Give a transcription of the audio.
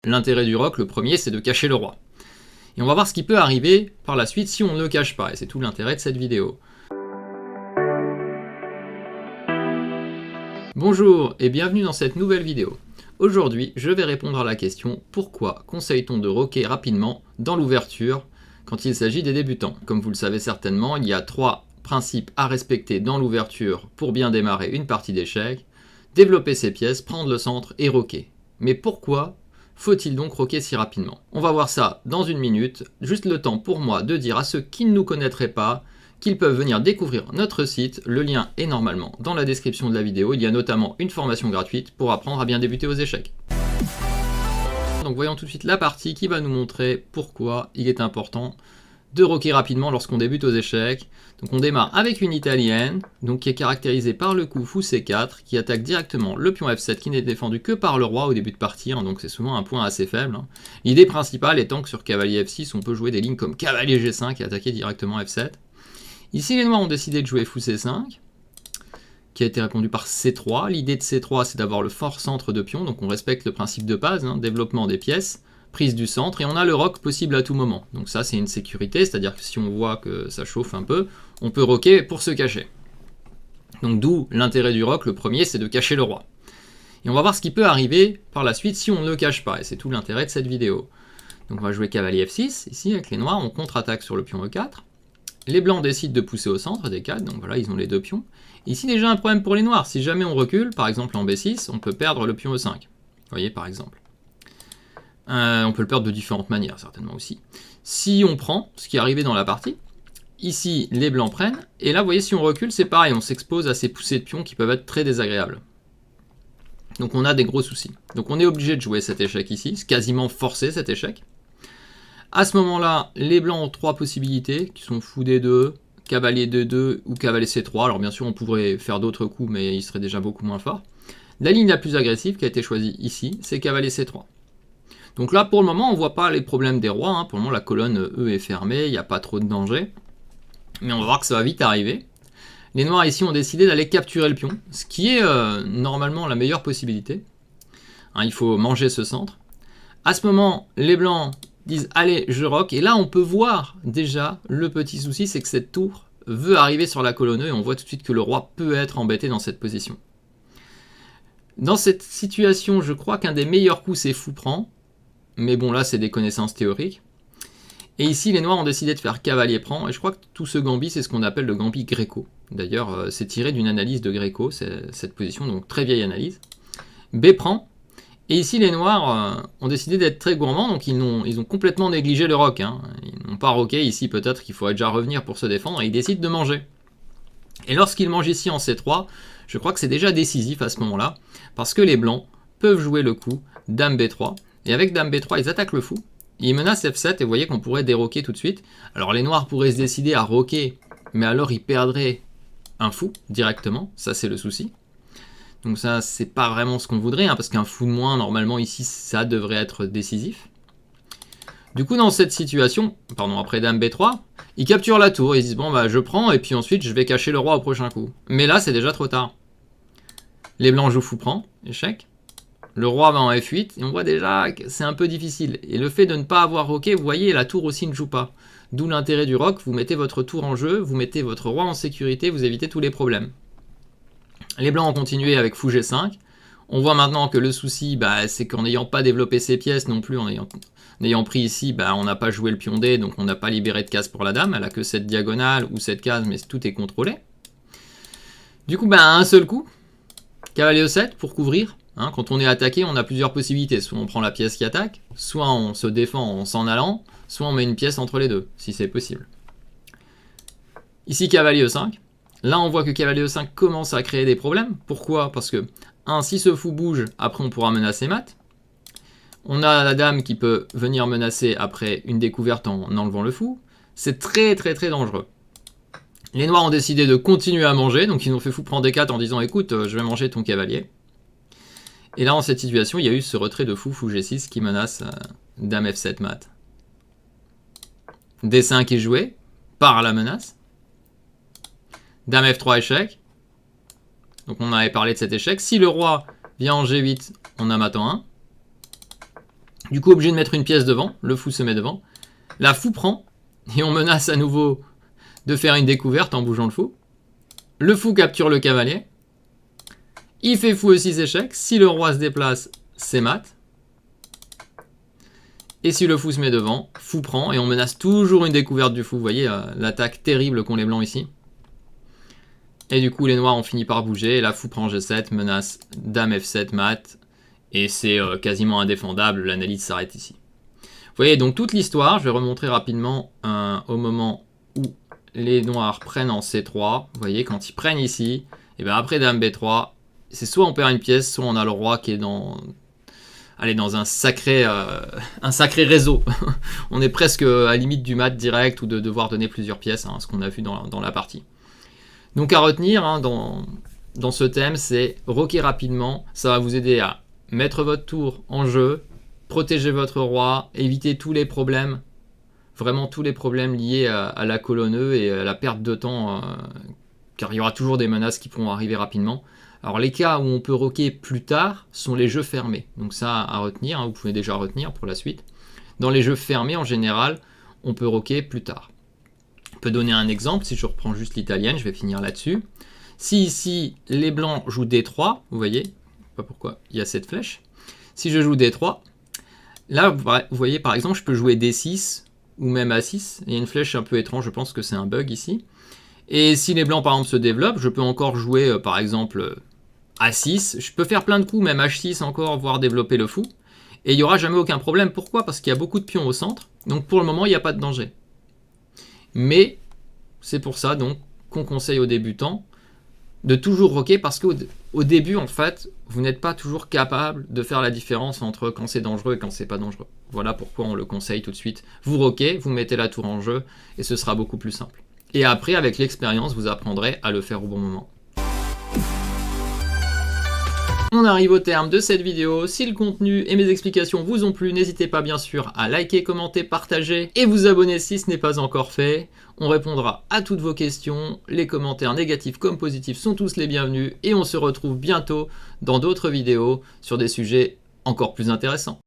L'intérêt du roc, le premier, c'est de cacher le roi. Et on va voir ce qui peut arriver par la suite si on ne le cache pas, et c'est tout l'intérêt de cette vidéo. Bonjour et bienvenue dans cette nouvelle vidéo. Aujourd'hui, je vais répondre à la question « Pourquoi conseille-t-on de roquer rapidement dans l'ouverture quand il s'agit des débutants ?» Comme vous le savez certainement, il y a 3 principes à respecter dans l'ouverture pour bien démarrer une partie d'échecs. Développer ses pièces, prendre le centre et roquer. Mais pourquoi faut-il donc roquer si rapidement? On va voir ça dans une minute, juste le temps pour moi de dire à ceux qui ne nous connaîtraient pas qu'ils peuvent venir découvrir notre site. Le lien est normalement dans la description de la vidéo. Il y a notamment une formation gratuite pour apprendre à bien débuter aux échecs. Donc voyons tout de suite la partie qui va nous montrer pourquoi il est important de roquer rapidement lorsqu'on débute aux échecs. Donc on démarre avec une italienne, donc qui est caractérisée par le coup fou C4, qui attaque directement le pion F7 qui n'est défendu que par le roi au début de partie, donc c'est souvent un point assez faible. L'idée principale étant que sur cavalier F6, on peut jouer des lignes comme cavalier G5 et attaquer directement F7. Ici les noirs ont décidé de jouer fou C5, qui a été répondu par C3. L'idée de C3, c'est d'avoir le fort centre de pion, donc on respecte le principe de base, développement des pièces, prise du centre, et on a le rock possible à tout moment. Donc ça, c'est une sécurité, c'est-à-dire que si on voit que ça chauffe un peu, on peut roquer pour se cacher. Donc d'où l'intérêt du rock, le premier, c'est de cacher le roi. Et on va voir ce qui peut arriver par la suite si on ne le cache pas, et c'est tout l'intérêt de cette vidéo. Donc on va jouer cavalier F6, ici avec les noirs, on contre-attaque sur le pion E4. Les blancs décident de pousser au centre des 4, donc voilà, ils ont les 2 pions. Ici déjà un problème pour les noirs, si jamais on recule, par exemple en B6, on peut perdre le pion E5. Vous voyez par exemple. On peut le perdre de différentes manières, certainement aussi. Si on prend, ce qui est arrivé dans la partie, ici, les blancs prennent, et là, vous voyez, si on recule, c'est pareil, on s'expose à ces poussées de pions qui peuvent être très désagréables. Donc on a des gros soucis. Donc on est obligé de jouer cet échec ici, c'est quasiment forcé cet échec. À ce moment-là, les blancs ont 3 possibilités, qui sont fou D2, cavalier D2 ou cavalier C3. Alors bien sûr, on pourrait faire d'autres coups, mais ils seraient déjà beaucoup moins forts. La ligne la plus agressive qui a été choisie ici, c'est cavalier C3. Donc là, pour le moment, on ne voit pas les problèmes des rois. Pour le moment, la colonne E est fermée, il n'y a pas trop de danger. Mais on va voir que ça va vite arriver. Les noirs ici ont décidé d'aller capturer le pion, ce qui est normalement la meilleure possibilité. Il faut manger ce centre. À ce moment, les blancs disent « Allez, je rock ». Et là, on peut voir déjà le petit souci, c'est que cette tour veut arriver sur la colonne E et on voit tout de suite que le roi peut être embêté dans cette position. Dans cette situation, je crois qu'un des meilleurs coups, c'est fou prend. Mais bon, là, c'est des connaissances théoriques. Et ici, les noirs ont décidé de faire cavalier prend. Et je crois que tout ce gambit, c'est ce qu'on appelle le gambit Gréco. D'ailleurs, c'est tiré d'une analyse de Gréco, cette position, donc très vieille analyse. B prend. Et ici, les noirs ont décidé d'être très gourmands, donc ils ont complètement négligé le rock. Ils n'ont pas roqué. Ici, peut-être qu'il faudrait déjà revenir pour se défendre. Et ils décident de manger. Et lorsqu'ils mangent ici en C3, je crois que c'est déjà décisif à ce moment-là. Parce que les blancs peuvent jouer le coup Dame B3. Et avec Dame B3, ils attaquent le fou. Ils menacent F7 et vous voyez qu'on pourrait déroquer tout de suite. Alors les noirs pourraient se décider à roquer, mais alors ils perdraient un fou directement. Ça, c'est le souci. Donc ça, c'est pas vraiment ce qu'on voudrait, parce qu'un fou de moins, normalement, ici, ça devrait être décisif. Du coup, dans cette situation, après Dame B3, ils capturent la tour. Ils disent, bon, bah, je prends, et puis ensuite, je vais cacher le roi au prochain coup. Mais là, c'est déjà trop tard. Les blancs jouent fou prend, échec. Le roi va en F8, et on voit déjà que c'est un peu difficile. Et le fait de ne pas avoir roqué, vous voyez, la tour aussi ne joue pas. D'où l'intérêt du rock, vous mettez votre tour en jeu, vous mettez votre roi en sécurité, vous évitez tous les problèmes. Les blancs ont continué avec fou G5. On voit maintenant que le souci, c'est qu'en n'ayant pas développé ses pièces non plus, en ayant pris ici, on n'a pas joué le pion D, donc on n'a pas libéré de case pour la dame. Elle a que cette diagonale ou cette case, mais tout est contrôlé. Du coup, un seul coup, cavalier E7 pour couvrir. Quand on est attaqué, on a plusieurs possibilités. Soit on prend la pièce qui attaque, soit on se défend en s'en allant, soit on met une pièce entre les deux, si c'est possible. Ici, cavalier E5. Là, on voit que cavalier E5 commence à créer des problèmes. Pourquoi? Parce que, si ce fou bouge, après on pourra menacer mat. On a la dame qui peut venir menacer après une découverte en enlevant le fou. C'est très très très dangereux. Les noirs ont décidé de continuer à manger, donc ils ont fait fou prendre D4 en disant « Écoute, je vais manger ton cavalier ». Et là, dans cette situation, il y a eu ce retrait de fou G6 qui menace Dame F7 mat. D5 est joué par la menace. Dame F3 échec. Donc on avait parlé de cet échec. Si le roi vient en G8, on a mat en 1. Du coup, obligé de mettre une pièce devant, le fou se met devant. La fou prend, et on menace à nouveau de faire une découverte en bougeant le fou. Le fou capture le cavalier. Il fait fou aussi 6 échecs. Si le roi se déplace, c'est mat. Et si le fou se met devant, fou prend, et on menace toujours une découverte du fou. Vous voyez l'attaque terrible qu'ont les blancs ici. Et du coup, les noirs ont fini par bouger, et la fou prend G7, menace dame F7, mat. Et c'est quasiment indéfendable, l'analyse s'arrête ici. Vous voyez donc toute l'histoire, je vais remontrer rapidement au moment où les noirs prennent en C3. Vous voyez, quand ils prennent ici, et bien après dame B3, c'est soit on perd une pièce, soit on a le roi qui est dans un sacré réseau. On est presque à la limite du mat direct ou de devoir donner plusieurs pièces, ce qu'on a vu dans la partie. Donc à retenir dans ce thème, c'est roquer rapidement, ça va vous aider à mettre votre tour en jeu, protéger votre roi, éviter tous les problèmes, vraiment tous les problèmes liés à la colonne E et à la perte de temps, car il y aura toujours des menaces qui pourront arriver rapidement. Alors les cas où on peut roquer plus tard sont les jeux fermés, donc ça à retenir, vous pouvez déjà retenir pour la suite. Dans les jeux fermés en général, on peut roquer plus tard. On peut donner un exemple, si je reprends juste l'italienne, je vais finir là-dessus. Si ici les blancs jouent D3, vous voyez, pas pourquoi il y a cette flèche. Si je joue D3, là vous voyez par exemple je peux jouer D6 ou même A6. Il y a une flèche un peu étrange, je pense que c'est un bug ici. Et si les blancs par exemple se développent, je peux encore jouer par exemple A6. Je peux faire plein de coups, même H6 encore, voire développer le fou. Et il n'y aura jamais aucun problème. Pourquoi? Parce qu'il y a beaucoup de pions au centre. Donc pour le moment, il n'y a pas de danger. Mais c'est pour ça donc qu'on conseille aux débutants de toujours roquer, parce qu'au début, en fait, vous n'êtes pas toujours capable de faire la différence entre quand c'est dangereux et quand c'est pas dangereux. Voilà pourquoi on le conseille tout de suite. Vous roquez, vous mettez la tour en jeu, et ce sera beaucoup plus simple. Et après, avec l'expérience, vous apprendrez à le faire au bon moment. On arrive au terme de cette vidéo. Si le contenu et mes explications vous ont plu, n'hésitez pas bien sûr à liker, commenter, partager et vous abonner si ce n'est pas encore fait. On répondra à toutes vos questions. Les commentaires négatifs comme positifs sont tous les bienvenus et on se retrouve bientôt dans d'autres vidéos sur des sujets encore plus intéressants.